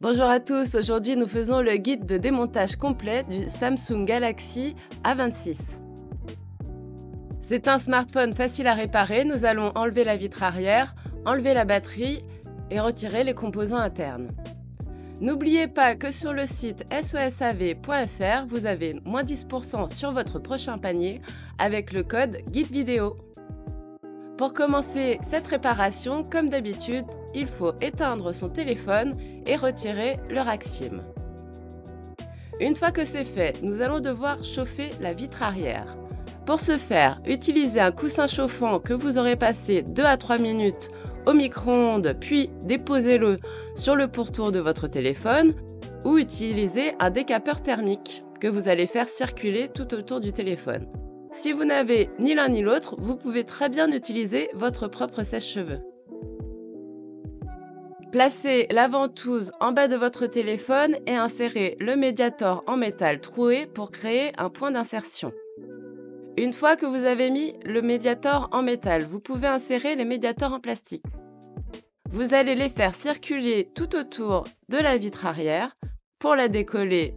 Bonjour à tous, aujourd'hui nous faisons le guide de démontage complet du Samsung Galaxy A26. C'est un smartphone facile à réparer, nous allons enlever la vitre arrière, enlever la batterie et retirer les composants internes. N'oubliez pas que sur le site sosav.fr, vous avez moins 10% sur votre prochain panier avec le code guide vidéo. Pour commencer cette réparation, comme d'habitude, il faut éteindre son téléphone et retirer le rack SIM. Une fois que c'est fait, nous allons devoir chauffer la vitre arrière. Pour ce faire, utilisez un coussin chauffant que vous aurez passé 2 à 3 minutes au micro-ondes, puis déposez-le sur le pourtour de votre téléphone ou utilisez un décapeur thermique que vous allez faire circuler tout autour du téléphone. Si vous n'avez ni l'un ni l'autre, vous pouvez très bien utiliser votre propre sèche-cheveux. Placez la ventouse en bas de votre téléphone et insérez le médiator en métal troué pour créer un point d'insertion. Une fois que vous avez mis le médiator en métal, vous pouvez insérer les médiators en plastique. Vous allez les faire circuler tout autour de la vitre arrière pour la décoller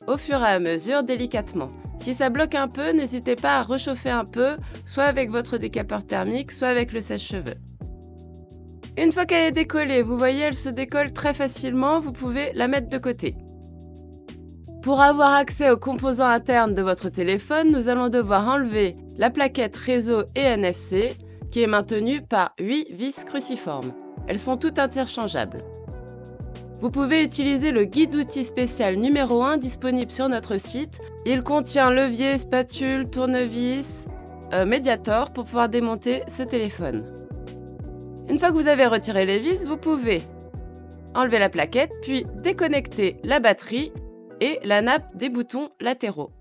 au fur et à mesure délicatement. Si ça bloque un peu, n'hésitez pas à rechauffer un peu, soit avec votre décapeur thermique, soit avec le sèche-cheveux. Une fois qu'elle est décollée, vous voyez, elle se décolle très facilement, vous pouvez la mettre de côté. Pour avoir accès aux composants internes de votre téléphone, nous allons devoir enlever la plaquette réseau et NFC qui est maintenue par 8 vis cruciformes. Elles sont toutes interchangeables. Vous pouvez utiliser le guide d'outils spécial numéro 1 disponible sur notre site. Il contient levier, spatule, tournevis, médiator pour pouvoir démonter ce téléphone. Une fois que vous avez retiré les vis, vous pouvez enlever la plaquette, puis déconnecter la batterie et la nappe des boutons latéraux.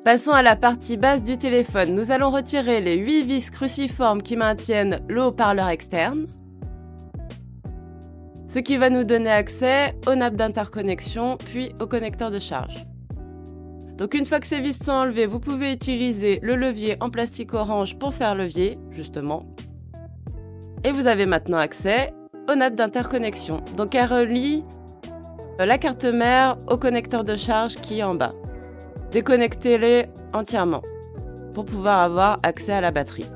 Passons à la partie basse du téléphone. Nous allons retirer les 8 vis cruciformes qui maintiennent le haut-parleur externe, ce qui va nous donner accès aux nappes d'interconnexion puis au connecteur de charge. Donc une fois que ces vis sont enlevées, vous pouvez utiliser le levier en plastique orange pour faire levier, justement. Et vous avez maintenant accès aux nappes d'interconnexion. Donc elle relie la carte mère au connecteur de charge qui est en bas. Déconnectez-les entièrement pour pouvoir avoir accès à la batterie.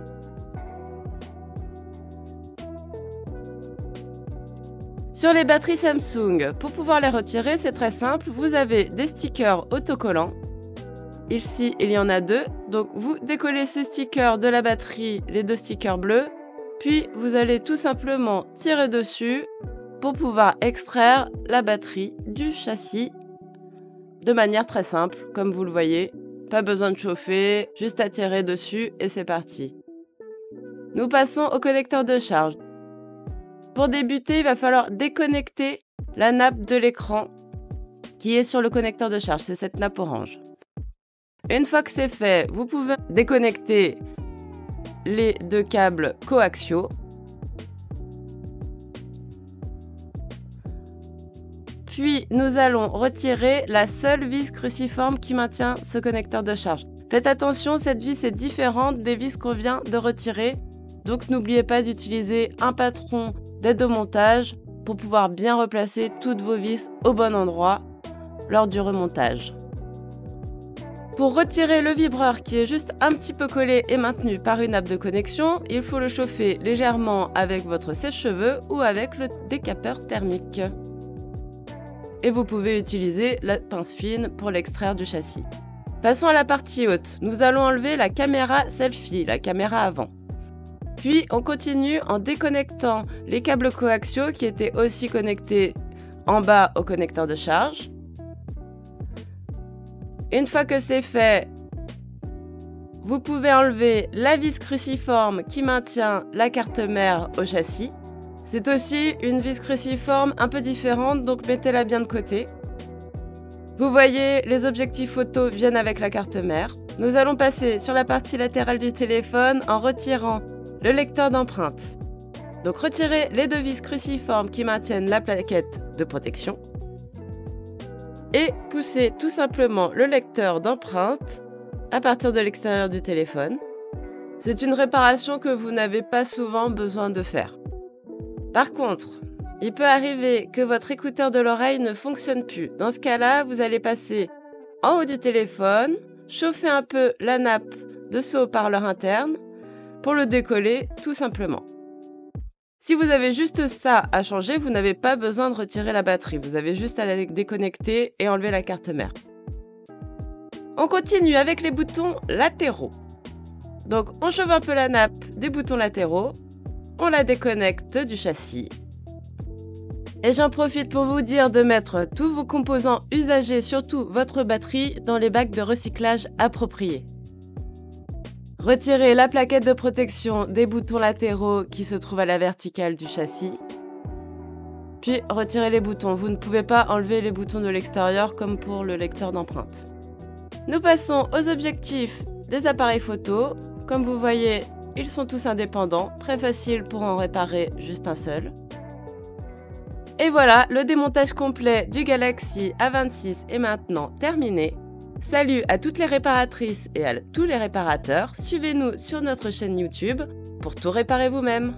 Sur les batteries Samsung, pour pouvoir les retirer, c'est très simple. Vous avez des stickers autocollants. Ici, il y en a 2. Donc, vous décollez ces stickers de la batterie, les 2 stickers bleus. Puis, vous allez tout simplement tirer dessus pour pouvoir extraire la batterie du châssis de manière très simple, comme vous le voyez. Pas besoin de chauffer, juste à tirer dessus et c'est parti. Nous passons au connecteur de charge. Pour débuter, il va falloir déconnecter la nappe de l'écran qui est sur le connecteur de charge, c'est cette nappe orange. Une fois que c'est fait, vous pouvez déconnecter les 2 câbles coaxiaux. Puis nous allons retirer la seule vis cruciforme qui maintient ce connecteur de charge. Faites attention, cette vis est différente des vis qu'on vient de retirer. Donc n'oubliez pas d'utiliser un patron d'aide au montage pour pouvoir bien replacer toutes vos vis au bon endroit lors du remontage. Pour retirer le vibreur qui est juste un petit peu collé et maintenu par une nappe de connexion, il faut le chauffer légèrement avec votre sèche-cheveux ou avec le décapeur thermique. Et vous pouvez utiliser la pince fine pour l'extraire du châssis. Passons à la partie haute. Nous allons enlever la caméra selfie, la caméra avant. Puis on continue en déconnectant les câbles coaxiaux qui étaient aussi connectés en bas au connecteur de charge. Une fois que c'est fait, vous pouvez enlever la vis cruciforme qui maintient la carte mère au châssis. C'est aussi une vis cruciforme un peu différente, donc mettez-la bien de côté. Vous voyez, les objectifs photo viennent avec la carte mère. Nous allons passer sur la partie latérale du téléphone en retirant le lecteur d'empreintes. Donc retirez les 2 vis cruciformes qui maintiennent la plaquette de protection. Et poussez tout simplement le lecteur d'empreintes à partir de l'extérieur du téléphone. C'est une réparation que vous n'avez pas souvent besoin de faire. Par contre, Il peut arriver que votre écouteur de l'oreille ne fonctionne plus. Dans ce cas-là, vous allez passer en haut du téléphone, chauffer un peu la nappe de ce haut-parleur interne pour le décoller tout simplement. Si vous avez juste ça à changer, vous n'avez pas besoin de retirer la batterie. Vous avez juste à la déconnecter et enlever la carte mère. On continue avec les boutons latéraux. Donc on chauffe un peu la nappe des boutons latéraux, on la déconnecte du châssis. Et j'en profite pour vous dire de mettre tous vos composants usagés, surtout votre batterie, dans les bacs de recyclage appropriés. Retirez la plaquette de protection des boutons latéraux qui se trouvent à la verticale du châssis. Puis retirez les boutons. Vous ne pouvez pas enlever les boutons de l'extérieur comme pour le lecteur d'empreintes. Nous passons aux objectifs des appareils photo. Comme vous voyez, ils sont tous indépendants, très facile pour en réparer juste un seul. Et voilà, le démontage complet du Galaxy A26 est maintenant terminé. Salut à toutes les réparatrices et à tous les réparateurs, suivez-nous sur notre chaîne YouTube pour tout réparer vous-même.